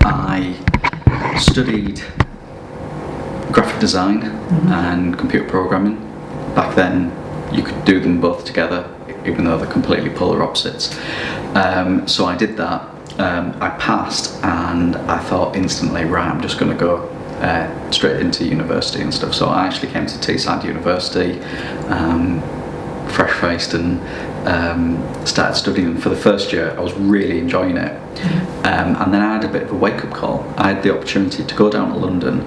I studied graphic design and computer programming. Back then, you could do them both together, even though they're completely polar opposites. So I did that. I passed, and I thought instantly, right, I'm just going to go straight into university and stuff. So I actually came to Teesside University, fresh-faced, and started studying. For the first year, I was really enjoying it. And then I had a bit of a wake-up call. I had the opportunity to go down to London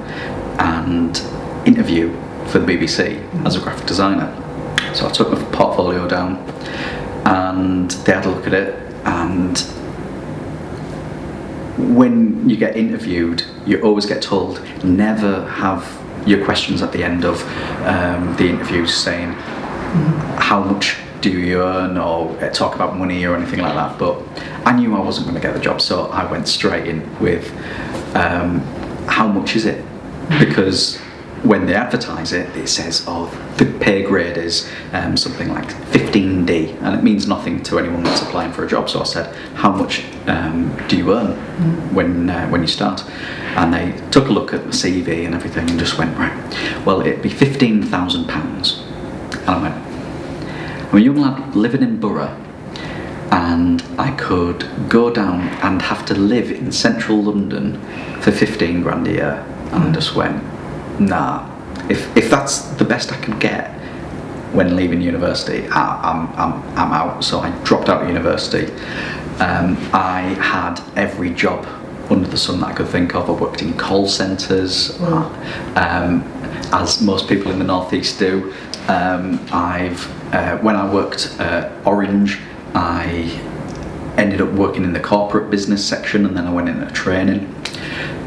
and interview for the BBC as a graphic designer. So I took my portfolio down, and they had a look at it. And when you get interviewed, you always get told never have your questions at the end of the interview saying how much do you earn, or talk about money or anything like that. But I knew I wasn't going to get the job, so I went straight in with how much is it? Because when they advertise it, it says, oh, the pay grade is something like 15D, and it means nothing to anyone that's applying for a job. So I said, how much do you earn when you start? And they took a look at the CV and everything and just went, right, well, it'd be £15,000. And I went, I'm a young lad living in Borough, and I could go down and have to live in central London for 15 grand a year. And I just went, nah, if that's the best I can get when leaving university, I'm out. So I dropped out of university. I had every job under the sun that I could think of. I worked in call centres, as most people in the northeast do. When I worked at Orange, I ended up working in the corporate business section, and then I went into training.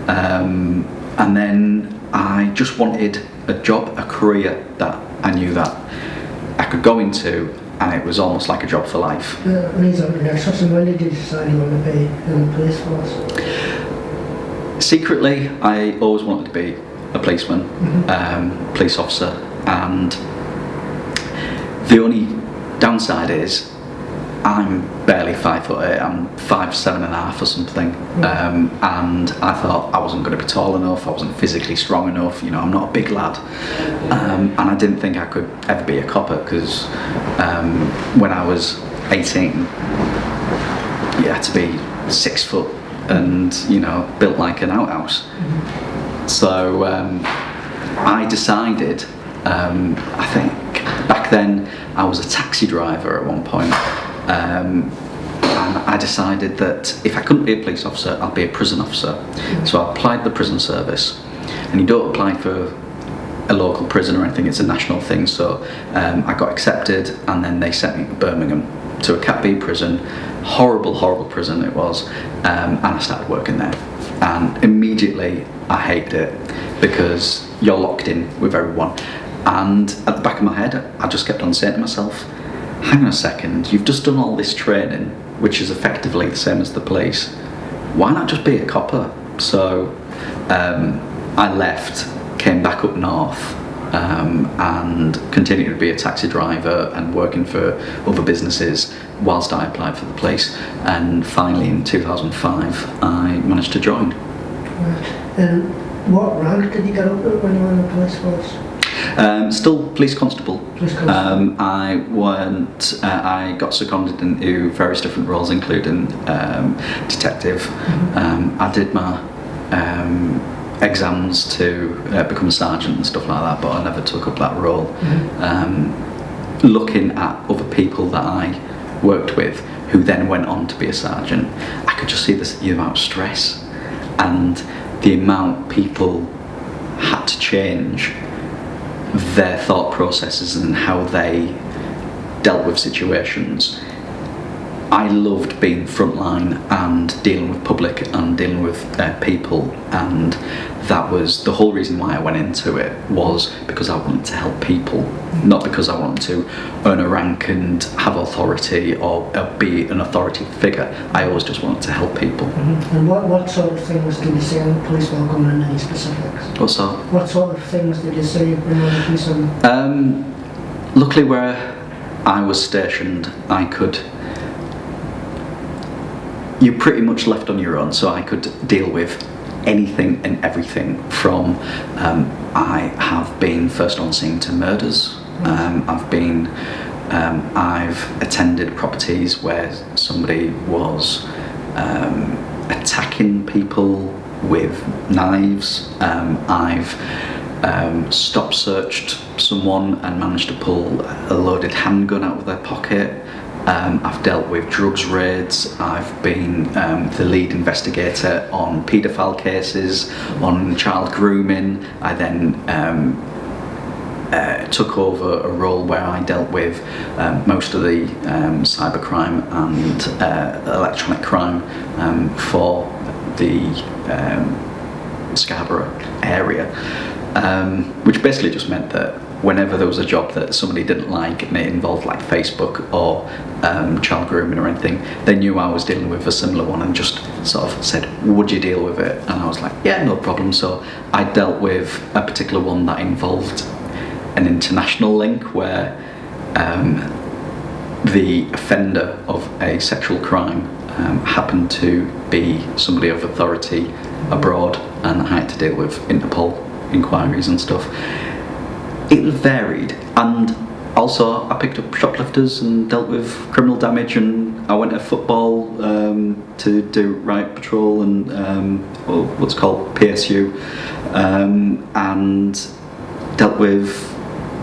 And then I just wanted a job, a career that I knew that I could go into, and it was almost like a job for life. The reason for next question, when did you decide you wanted to be in the police force? Secretly, I always wanted to be a policeman, police officer, and the only downside is I'm barely 5'8", I'm 5'7.5" or something, and I thought I wasn't going to be tall enough, I wasn't physically strong enough, you know, I'm not a big lad, and I didn't think I could ever be a copper, because when I was 18, you had to be 6 foot and, you know, built like an outhouse. So I decided, I think back then I was a taxi driver at one point, and I decided that if I couldn't be a police officer, I'd be a prison officer. So I applied the prison service, and you don't apply for a local prison or anything, it's a national thing. So I got accepted, and then they sent me to Birmingham to a Cat B prison. Horrible prison it was, and I started working there, and immediately I hated it because you're locked in with everyone. And at the back of my head, I just kept on saying to myself, hang on a second, you've just done all this training, which is effectively the same as the police. Why not just be a copper? So I left, came back up north, and continued to be a taxi driver and working for other businesses whilst I applied for the police. And finally in 2005, I managed to join. And what rank did you get up at when you were in the police force? Still police constable. I I got seconded into various different roles, including detective. I did my exams to become a sergeant and stuff like that, but I never took up that role. Looking at other people that I worked with who then went on to be a sergeant, I could just see the amount of stress and the amount people had to change their thought processes and how they dealt with situations. I loved being frontline and dealing with public and dealing with people, and that was the whole reason why I went into it, was because I wanted to help people, not because I wanted to earn a rank and have authority or be an authority figure. I always just wanted to help people. And what sort of things did you see in the police while going in any specifics? What sort of things did you see when you were in the police? Luckily where I was stationed, I could you're pretty much left on your own. So I could deal with anything and everything from I have been first on scene to murders. I've attended properties where somebody was attacking people with knives. I've stop searched someone and managed to pull a loaded handgun out of their pocket. I've dealt with drugs raids. I've been the lead investigator on paedophile cases, on child grooming. I then took over a role where I dealt with most of the cybercrime and electronic crime for the Scarborough area, which basically just meant that whenever there was a job that somebody didn't like and it involved like Facebook or child grooming or anything, they knew I was dealing with a similar one and just sort of said, would you deal with it? And I was like, yeah, no problem. So I dealt with a particular one that involved an international link where the offender of a sexual crime happened to be somebody of authority abroad, and I had to deal with Interpol inquiries and stuff. It was varied, and also I picked up shoplifters and dealt with criminal damage, and I went to football to do riot patrol and what's called PSU, and dealt with,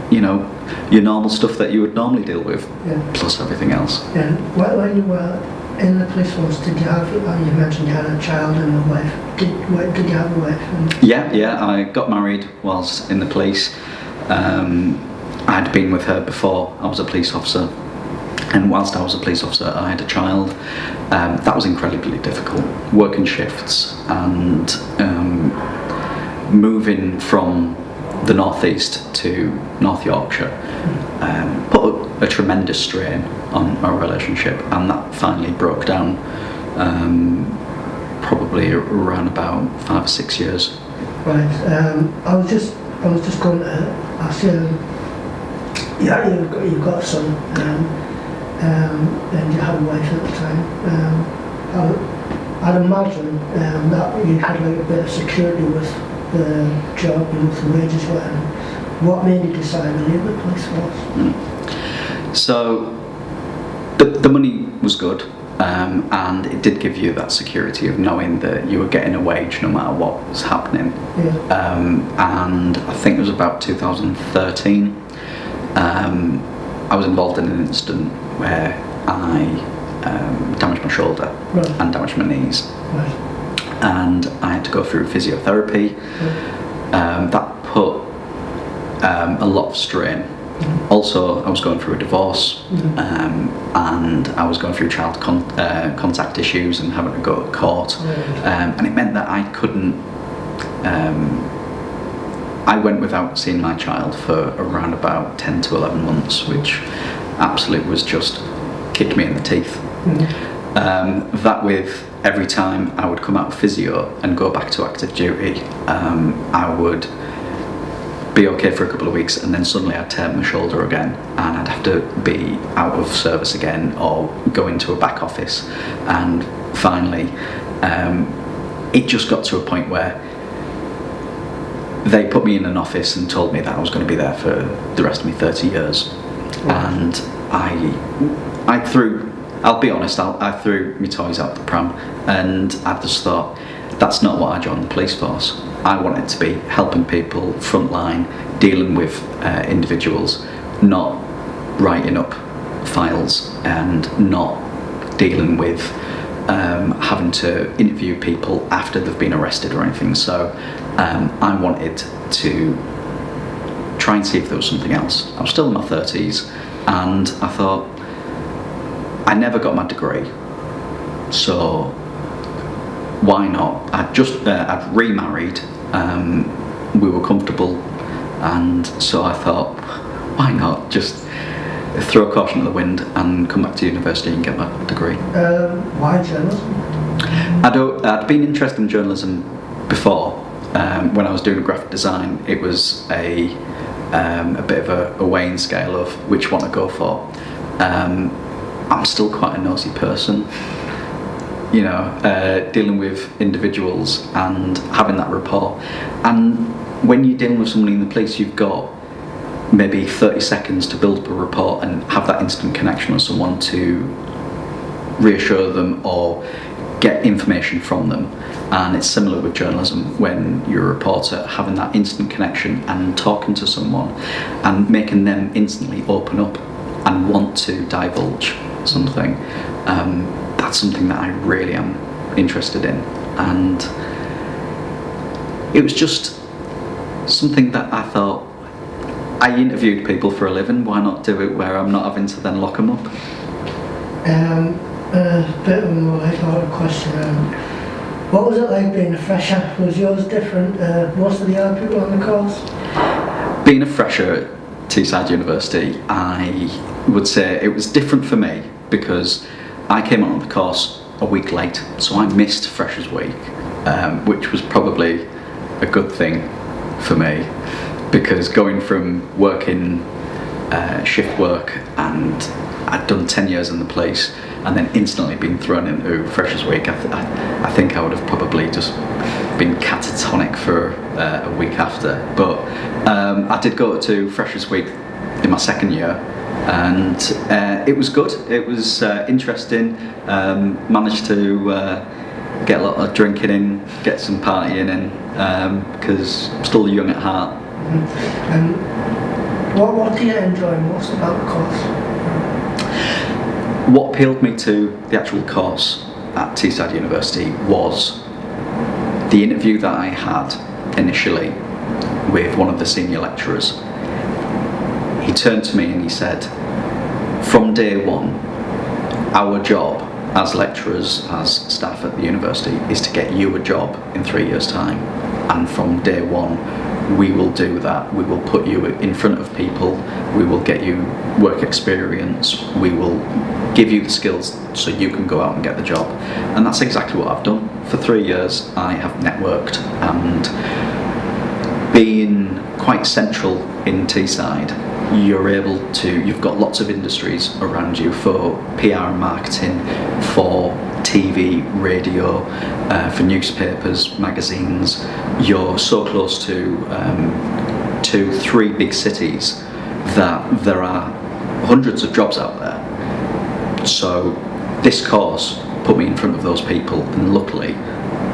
you know, your normal stuff that you would normally deal with, plus everything else. And when you were in the police force, did you have, you mentioned you had a child and a wife, did you have a wife? Yeah, I got married whilst in the police. I'd been with her before I was a police officer, and whilst I was a police officer I had a child. That was incredibly difficult, working shifts and moving from the northeast to North Yorkshire put a tremendous strain on our relationship, and that finally broke down probably around about 5 or 6 years. Right. I was just going to ask you. Yeah, you've got a son, and you had a wife at the time. I'd imagine that you had like a bit of security with the job and with the wages. What made you decide to leave the police force? So the money was good, and it did give you that security of knowing that you were getting a wage no matter what was happening. Yeah. And I think it was about 2013. I was involved in an incident where I damaged my shoulder and damaged my knees. Right. And I had to go through physiotherapy. That put a lot of strain. Also, I was going through a divorce, and I was going through child contact issues and having to go to court, and it meant that I couldn't. I went without seeing my child for around about 10 to 11 months, which absolutely was just kicked me in the teeth. That with every time I would come out of physio and go back to active duty, I would be okay for a couple of weeks, and then suddenly I'd tear my shoulder again and I'd have to be out of service again or go into a back office. And finally it just got to a point where they put me in an office and told me that I was going to be there for the rest of my 30 years. And I threw, I'll be honest, I threw my toys out the pram, and I just thought, that's not what I joined the police force. I wanted to be helping people frontline, dealing with individuals, not writing up files and not dealing with having to interview people after they've been arrested or anything. So I wanted to try and see if there was something else. I was still in my 30s, and I thought, I never got my degree, so why not? I'd remarried, we were comfortable, and so I thought, why not just throw caution to the wind and come back to university and get my degree. Why journalism? I'd been interested in journalism before. When I was doing graphic design, it was a bit of a weighing scale of which one to go for. I'm still quite a nosy person. dealing with individuals and having that rapport. And when you're dealing with somebody in the police, you've got maybe 30 seconds to build up a rapport and have that instant connection with someone to reassure them or get information from them. And it's similar with journalism. When you're a reporter, having that instant connection and talking to someone and making them instantly open up and want to divulge something, that's something that I really am interested in. And it was just something that I thought, I interviewed people for a living, why not do it where I'm not having to then lock them up? A bit of a more light-hearted question. What was it like being a fresher? Was yours different? Most of the other people on the course? Being a fresher at Teesside University, I would say it was different for me because I came on the course a week late, so I missed Freshers Week, which was probably a good thing for me, because going from working shift work, and I'd done 10 years in the police, and then instantly being thrown into Freshers Week, I think I would have probably just been catatonic for a week after. But I did go to Freshers Week in my second year, and it was good. It was interesting. Managed to get a lot of drinking in, get some partying in, because I'm still young at heart. And what do you enjoy most about the course? What appealed me to the actual course at Teesside University was the interview that I had initially with one of the senior lecturers. He turned to me and he said, from day one, our job as lecturers, as staff at the university, is to get you a job in 3 years' time. And from day one, we will do that. We will put you in front of people, we will get you work experience, we will give you the skills so you can go out and get the job. And that's exactly what I've done. For 3 years I have networked, and being quite central in Teesside, you've got lots of industries around you for PR and marketing, for TV, radio, for newspapers, magazines. You're so close to 3 big cities that there are hundreds of jobs out there. So this course put me in front of those people, and luckily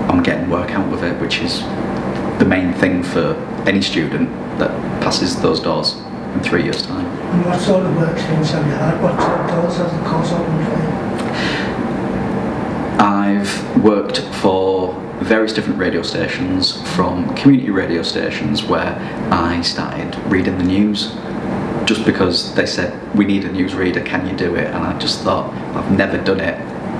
I'm getting work out of it, which is the main thing for any student that passes those doors in 3 years' time. And what sort of work experience have you had? What sort of doors has the course opened for you? I've worked for various different radio stations, from community radio stations where I started reading the news just because they said, we need a newsreader, can you do it? And I just thought, I've never done it.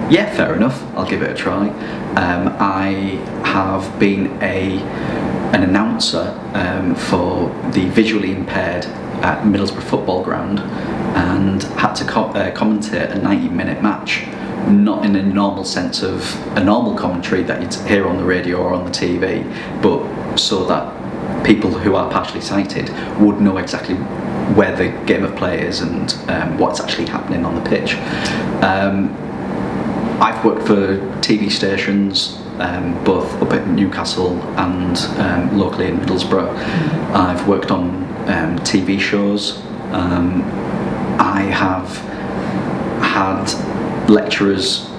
Yeah, fair enough, I'll give it a try. I have been an announcer for the visually impaired at Middlesbrough football ground, and had to commentate a 90-minute match, not in a normal sense of a normal commentary that you'd hear on the radio or on the TV, but so that people who are partially sighted would know exactly where the game of play is and what's actually happening on the pitch. I've worked for TV stations, both up at Newcastle and locally in Middlesbrough. I've worked on TV shows. I have had lecturers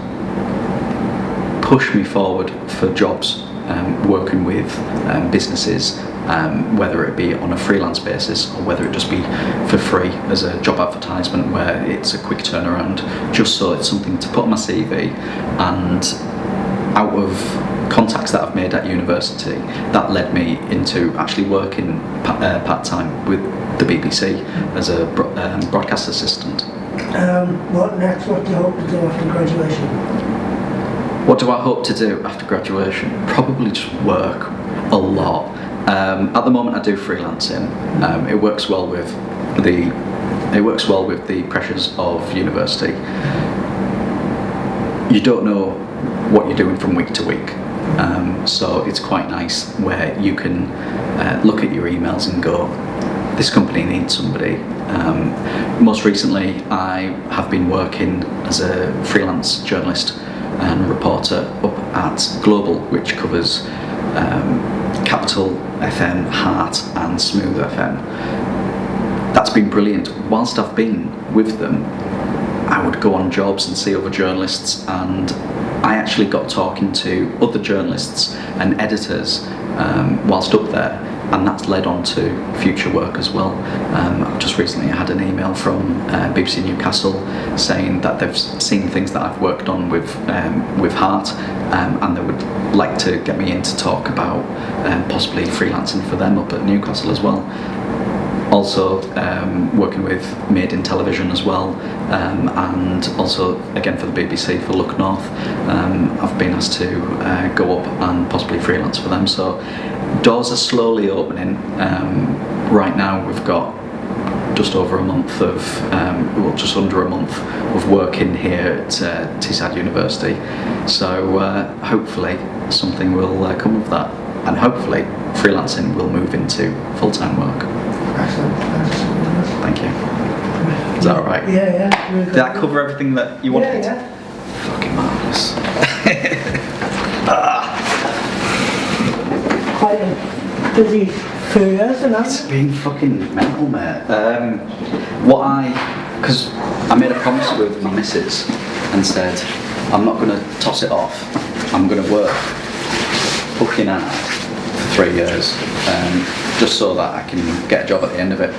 push me forward for jobs, working with businesses, whether it be on a freelance basis or whether it just be for free as a job advertisement where it's a quick turnaround, just so it's something to put on my CV. And out of contacts that I've made at university, that led me into actually working part-time with the BBC as a broadcast assistant. What next? What do you hope to do after graduation? What do I hope to do after graduation? Probably just work a lot. At the moment I do freelancing. It works well with the pressures of university. You don't know what you're doing from week to week. So it's quite nice where you can look at your emails and go, this company needs somebody. Most recently I have been working as a freelance journalist and reporter up at Global, which covers Capital FM, Heart and Smooth FM. That's been brilliant. Whilst I've been with them, I would go on jobs and see other journalists, and I actually got talking to other journalists and editors whilst up there, and that's led on to future work as well. Just recently I had an email from BBC Newcastle saying that they've seen things that I've worked on with Heart, and they would like to get me in to talk about possibly freelancing for them up at Newcastle as well. Also working with Made in Television as well, and also again for the BBC for Look North. I've been asked to go up and possibly freelance for them, so doors are slowly opening. Right now we've got just over a month of, just under a month of working here at Teesside University, so hopefully something will come of that, and hopefully freelancing will move into full-time work. Excellent. Thank you. Is that alright? Yeah. Really Did that cover everything that you wanted? Yeah. Fucking marvellous. Quite a busy few years, isn't It's it? been fucking mental, mate. Because I made a promise with my missus and said, I'm not going to toss it off. I'm going to work fucking hard for 3 years, just so that I can get a job at the end of it.